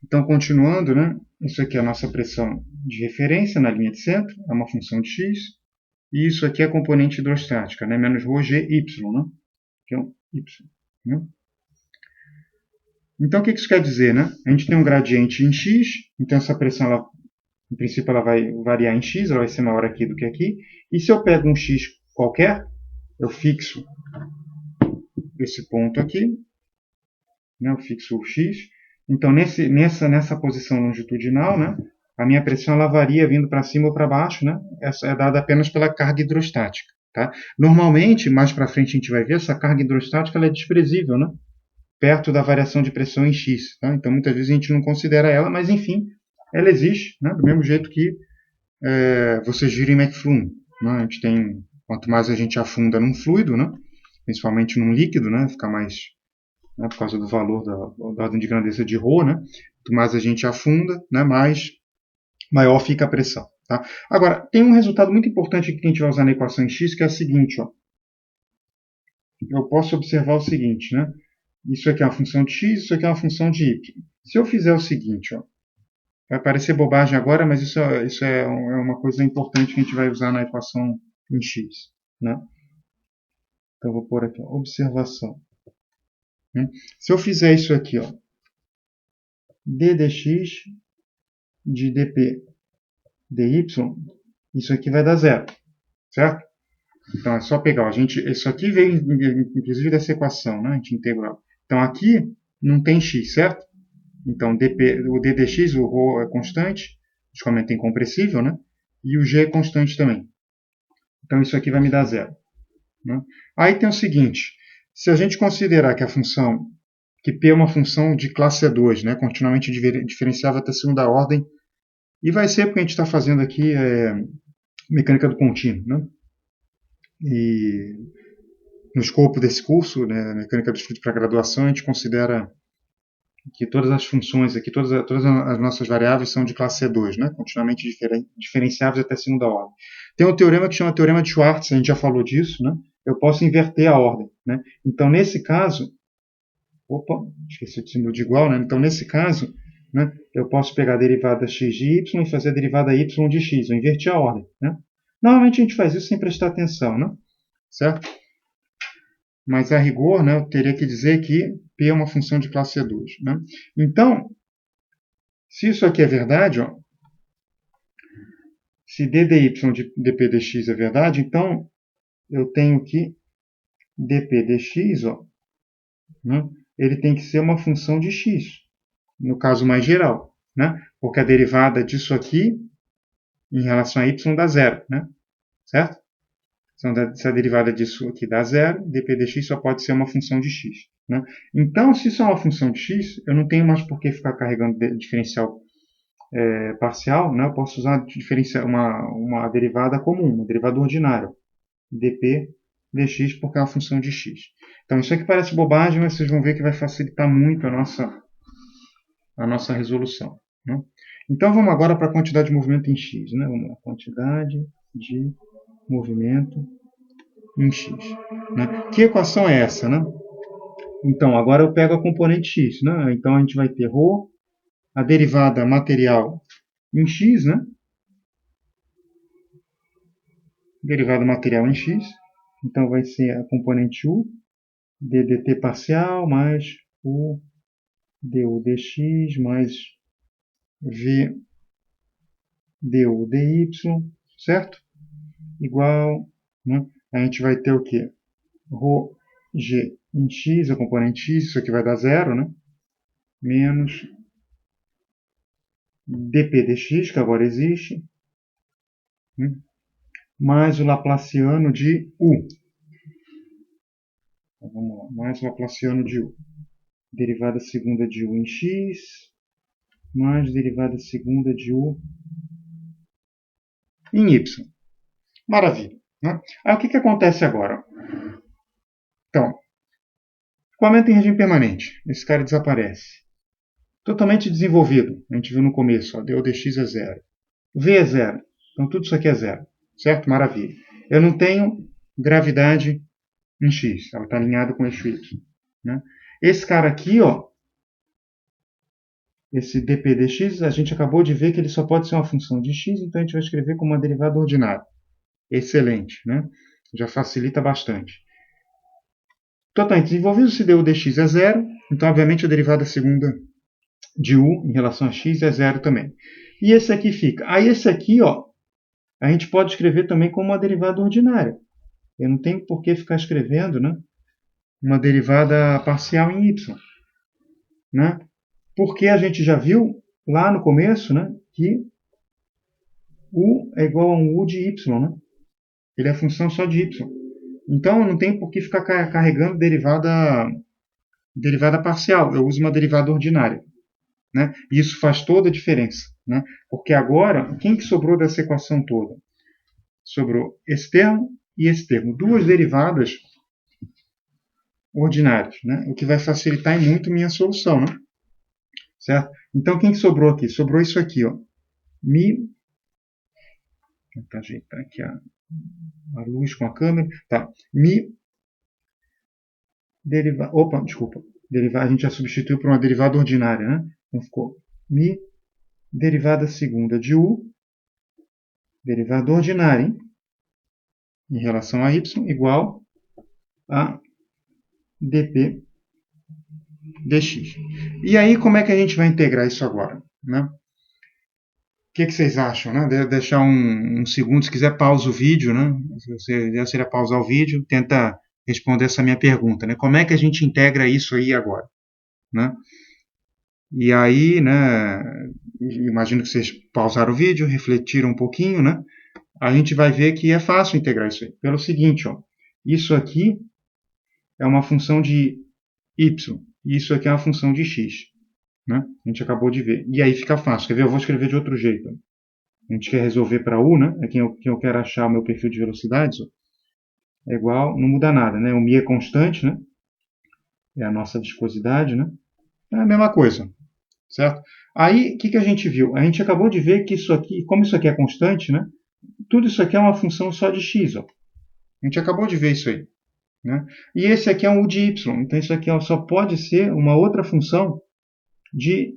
Então, continuando, né? Isso aqui é a nossa pressão de referência na linha de centro, é uma função de x. E isso aqui é a componente hidrostática, né? Menos ρ, g, y, né? Que é um y. Né? Então, o que isso quer dizer, né? A gente tem um gradiente em x, então essa pressão, ela, em princípio, ela vai variar em x, ela vai ser maior aqui do que aqui. E se eu pego um x qualquer, eu fixo esse ponto aqui, né? Eu fixo o x. Então, nessa posição longitudinal, né? A minha pressão ela varia vindo para cima ou para baixo, né? Essa é dada apenas pela carga hidrostática. Tá? Normalmente, mais para frente a gente vai ver, essa carga hidrostática ela é desprezível, né? Perto da variação de pressão em X. Tá? Então, muitas vezes a gente não considera ela, mas enfim, ela existe, né? Do mesmo jeito que você gira em McFlum. Né? A gente tem, quanto mais a gente afunda num fluido, né? Principalmente num líquido, né? Fica mais, né? Por causa do valor da ordem de grandeza de ρ, né? Quanto mais a gente afunda, né? Mais maior fica a pressão. Tá? Agora, tem um resultado muito importante que a gente vai usar na equação em X, que é o seguinte, ó. Eu posso observar o seguinte, né? Isso aqui é uma função de x, isso aqui é uma função de y. Se eu fizer o seguinte, ó, vai parecer bobagem agora, mas isso é uma coisa importante que a gente vai usar na equação em x. Né? Então, eu vou pôr aqui, ó, observação. Né? Se eu fizer isso aqui, ó, d dx de dp dy, isso aqui vai dar zero, certo? Então, é só pegar, ó, isso aqui veio inclusive dessa equação, né, integral. Então, aqui não tem x, certo? Então, o d dx, o ρ é constante, logicamente incompressível, né? E o g é constante também. Então, isso aqui vai me dar zero. Né? Aí tem o seguinte, se a gente considerar que a função, que P é uma função de classe E2, né? Continuamente diferenciável até segunda ordem, e vai ser porque a gente está fazendo aqui mecânica do contínuo, né? E no escopo desse curso, né, mecânica do fluido para graduação, a gente considera que todas as funções aqui, todas as nossas variáveis são de classe E2, né? Continuamente diferenciáveis até segunda ordem. Tem um teorema que chama teorema de Schwartz, a gente já falou disso, né? Eu posso inverter a ordem, né? Então, nesse caso, esqueci o símbolo de igual, né? Então, nesse caso, né, eu posso pegar a derivada x de y e fazer a derivada y de x, eu inverti a ordem, né? Normalmente a gente faz isso sem prestar atenção, né? Certo? Mas a rigor, né, eu teria que dizer que P é uma função de classe E2. Né? Então, se isso aqui é verdade, ó, se d dy de dp dx é verdade, então eu tenho que dp dx, ó, né, ele tem que ser uma função de x, no caso mais geral, né? Porque a derivada disso aqui em relação a y dá zero, né? Certo? Então, se a derivada disso aqui dá zero, dp dx só pode ser uma função de x. Né? Então, se isso é uma função de x, eu não tenho mais por que ficar carregando diferencial parcial, né? Eu posso usar uma derivada comum, uma derivada ordinária, dp dx, porque é uma função de x. Então, isso aqui parece bobagem, mas vocês vão ver que vai facilitar muito a nossa resolução. Né? Então, vamos agora para a quantidade de movimento em x. Né? Vamos lá, quantidade de movimento em x. Né? Que equação é essa? Né? Então, agora eu pego a componente x. Né? Então, a gente vai ter ρ, a derivada material em x, né? Derivada material em x. Então, vai ser a componente u, ddt parcial, mais u du dx, mais v du dy, certo? Igual, né? A gente vai ter o quê? Rho g em x, a componente x, isso aqui vai dar zero, né? Menos dp dx, que agora existe, né? Mais o Laplaciano de u. Então, vamos lá, mais o Laplaciano de u. Derivada segunda de u em x, mais derivada segunda de u em y. Maravilha. Né? Aí o que acontece agora? Então, equipamento em regime permanente. Esse cara desaparece. Totalmente desenvolvido. A gente viu no começo. Ó, deu dx é zero. V é zero. Então tudo isso aqui é zero. Certo? Maravilha. Eu não tenho gravidade em x. Ela está alinhada com eixo y. Né? Esse cara aqui, ó, esse dp dx, a gente acabou de ver que ele só pode ser uma função de x, então a gente vai escrever como uma derivada ordinária. Excelente, né? Já facilita bastante. Totalmente desenvolvido, se deu dx é zero, então obviamente a derivada segunda de u em relação a x é zero também. E esse aqui fica. Aí esse aqui, ó, a gente pode escrever também como uma derivada ordinária. Eu não tenho por que ficar escrevendo, né, uma derivada parcial em y, né? Porque a gente já viu lá no começo, né, que u é igual a um u de y, né? Ele é função só de y. Então eu não tenho por que ficar carregando derivada parcial. Eu uso uma derivada ordinária, né? E isso faz toda a diferença, né? Porque agora, quem que sobrou dessa equação toda? Sobrou esse termo e esse termo. Duas derivadas ordinárias, né? O que vai facilitar muito minha solução, né? Certo? Então, quem que sobrou aqui? Sobrou isso aqui, ó. Mi... Vou tentar ajeitar aqui a luz com a câmera. Tá. Mi... Deriva... Opa, desculpa. A gente já substituiu por uma derivada ordinária, né? Então, ficou mi derivada segunda de u, derivada ordinária, hein? Em relação a y, igual a dp dx. E aí, como é que a gente vai integrar isso agora, né? O que vocês acham, né? Deixar um segundo, se quiser pausa o vídeo, né? Se você seria pausar o vídeo, tenta responder essa minha pergunta, né? Como é que a gente integra isso aí agora, né? E aí, né? Imagino que vocês pausaram o vídeo, refletiram um pouquinho, né? A gente vai ver que é fácil integrar isso aí. Pelo seguinte, ó, isso aqui é uma função de y, e isso aqui é uma função de x, né? A gente acabou de ver. E aí fica fácil. Quer ver? Eu vou escrever de outro jeito. A gente quer resolver para u, né? É quem eu quero achar o meu perfil de velocidades. Ó. É igual, não muda nada, né? O mi é constante, né? É a nossa viscosidade, né? É a mesma coisa, certo? Aí, o que a gente viu? A gente acabou de ver que isso aqui, como isso aqui é constante, né? Tudo isso aqui é uma função só de x, ó. A gente acabou de ver isso aí. Né? E esse aqui é um u de y, então isso aqui ó, só pode ser uma outra função de,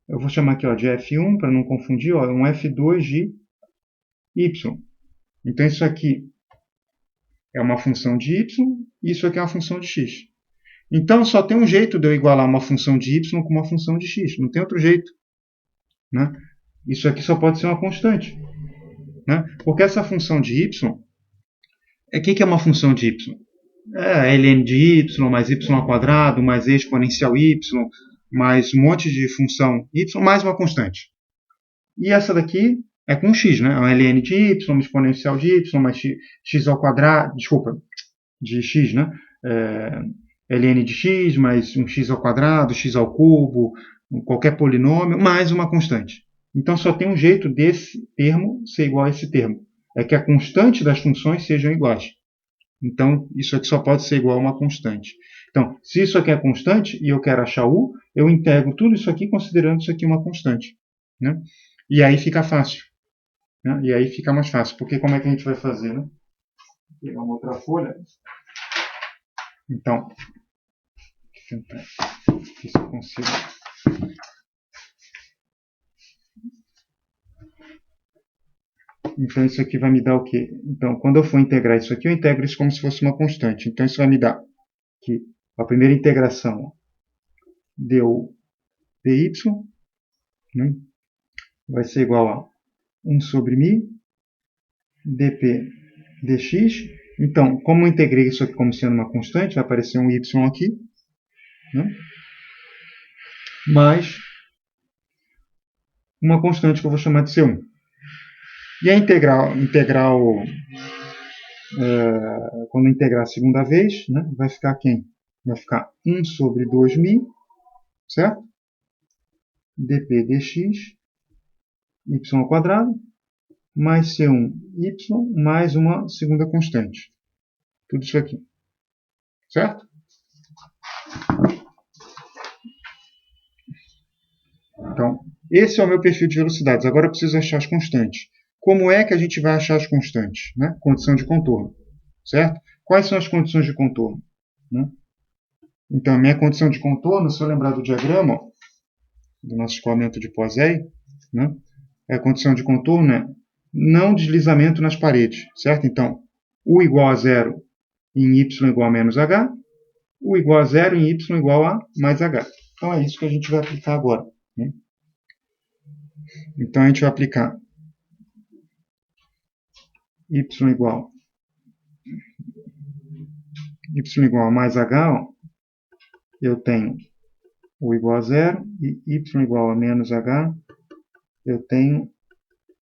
eu vou chamar aqui ó, de f1, para não confundir, ó, um f2 de y. Então isso aqui é uma função de y e isso aqui é uma função de x. Então só tem um jeito de eu igualar uma função de y com uma função de x, não tem outro jeito. Né? Isso aqui só pode ser uma constante. Né? Porque essa função de y, o que é uma função de y? É ln de y mais y ao quadrado, mais e exponencial y, mais um monte de função y, mais uma constante. E essa daqui é com x, né? É um ln de y, uma exponencial de y, mais x ao quadrado, desculpa, de x, né? Ln de x, mais um x ao quadrado, x ao cubo, qualquer polinômio, mais uma constante. Então só tem um jeito desse termo ser igual a esse termo. É que a constante das funções sejam iguais. Então, isso aqui só pode ser igual a uma constante. Então, se isso aqui é constante e eu quero achar u, eu integro tudo isso aqui considerando isso aqui uma constante. Né? E aí fica fácil. Né? E aí fica mais fácil. Porque como é que a gente vai fazer? Né? Vou pegar uma outra folha. Então, deixa eu tentar ver se eu consigo. Então, isso aqui vai me dar o quê? Então, quando eu for integrar isso aqui, eu integro isso como se fosse uma constante. Então, isso vai me dar que a primeira integração deu dy, né? Vai ser igual a 1 sobre mi dp dx. Então, como eu integrei isso aqui como sendo uma constante, vai aparecer um y aqui, né? Mais uma constante que eu vou chamar de C1. E a integral quando integrar a segunda vez, né, vai ficar quem? Vai ficar 1 sobre 2mi, certo? dp dx, y ao quadrado, mais C1y, mais uma segunda constante. Tudo isso aqui. Certo? Então, esse é o meu perfil de velocidades. Agora eu preciso achar as constantes. Como é que a gente vai achar as constantes? Né? Condição de contorno. Certo? Quais são as condições de contorno? Né? Então, a minha condição de contorno, se eu lembrar do diagrama, do nosso escoamento de POSEI, né? A condição de contorno é não deslizamento nas paredes, certo? Então, U igual a zero em Y igual a menos H, U igual a zero em Y igual a mais H. Então, é isso que a gente vai aplicar agora, né? Então, a gente vai aplicar Y igual a mais H, ó, eu tenho U igual a zero, e Y igual a menos H, eu tenho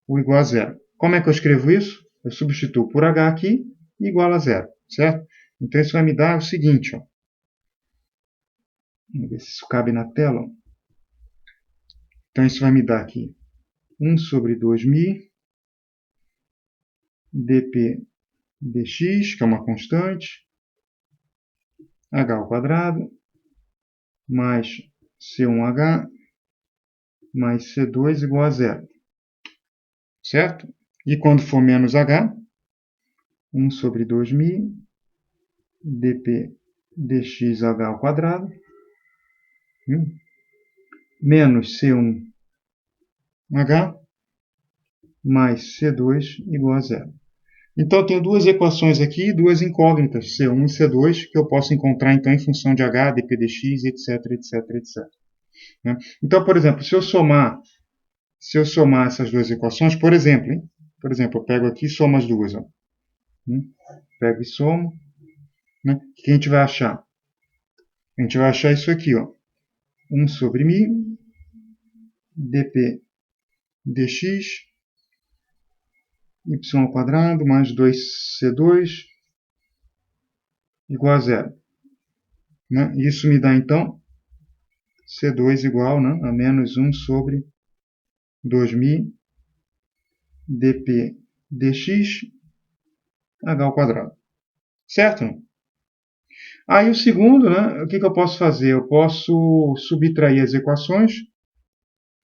U igual a zero. Como é que eu escrevo isso? Eu substituo por H aqui, igual a zero, certo? Então, isso vai me dar o seguinte, ó. Vamos ver se isso cabe na tela. Ó. Então, isso vai me dar aqui 1 sobre 2.000 dp dx, que é uma constante, h ao quadrado, mais C1H, mais C2 igual a zero. Certo? E quando for menos H, 1 sobre 2.000 dp dxh ao quadrado, menos C1H, mais C2 igual a zero. Então, eu tenho duas equações aqui, duas incógnitas, C1 e C2, que eu posso encontrar então em função de H, dp dx, etc, etc, etc. Então, por exemplo, se eu somar essas duas equações, por exemplo, eu pego aqui e somo as duas. Ó. Pego e somo. Né? O que a gente vai achar? A gente vai achar isso aqui, ó. 1 sobre 1.000 dp dx y ao quadrado mais 2c2 igual a zero. Né? Isso me dá, então, c2 igual, né, a menos 1 sobre 2.000 dp dx h ao quadrado. Certo? Aí o segundo, né, o que eu posso fazer? Eu posso subtrair as equações,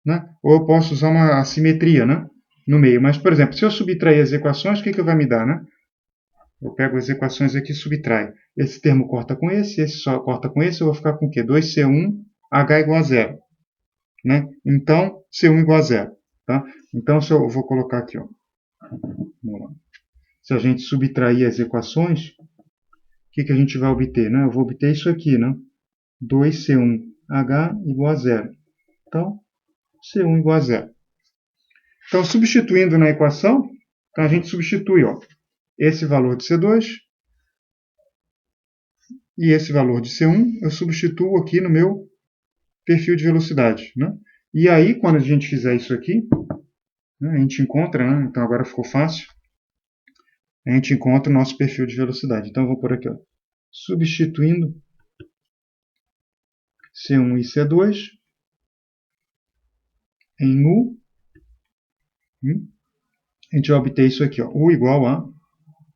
né, ou eu posso usar uma assimetria, né, no meio. Mas, por exemplo, se eu subtrair as equações, o que vai me dar? Né? Eu pego as equações aqui e subtraio. Esse termo corta com esse só corta com esse, eu vou ficar com o quê? 2C1, H igual a zero. Né? Então, C1 igual a zero. Tá? Então, se eu vou colocar aqui, ó. Vamos lá. Se a gente subtrair as equações, o que a gente vai obter? Né? Eu vou obter isso aqui, né? 2C1H igual a zero. Então, C1 igual a zero. Então, substituindo na equação, então a gente substitui, ó, esse valor de C2 e esse valor de C1, eu substituo aqui no meu perfil de velocidade. Né? E aí, quando a gente fizer isso aqui, né, a gente encontra, né, então agora ficou fácil, a gente encontra o nosso perfil de velocidade. Então, eu vou por aqui, ó, substituindo C1 e C2 em U, a gente vai obter isso aqui, ó, U igual a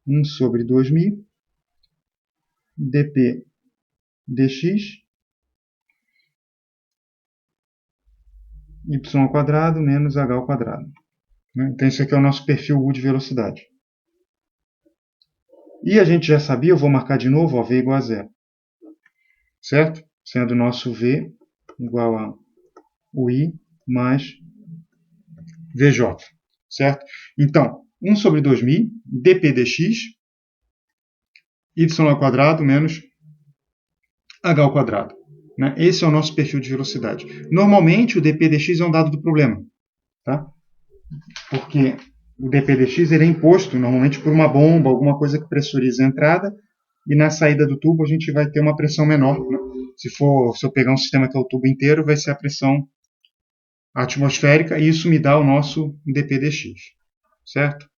1 sobre 2.000 dp dx y ao quadrado menos h ao quadrado. Então, isso aqui é o nosso perfil U de velocidade. E a gente já sabia, eu vou marcar de novo, ó, V igual a zero. Certo? Sendo o nosso V igual a UI mais VJ. Certo? Então, 1 sobre 2.000 dp dx y ao quadrado menos h ao quadrado. Né? Esse é o nosso perfil de velocidade. Normalmente, o dp dx é um dado do problema. Tá? Porque o dp dx ele é imposto normalmente por uma bomba, alguma coisa que pressuriza a entrada, e na saída do tubo a gente vai ter uma pressão menor. Né? Se eu pegar um sistema que é o tubo inteiro, vai ser a pressão atmosférica, e isso me dá o nosso dp dx. Certo?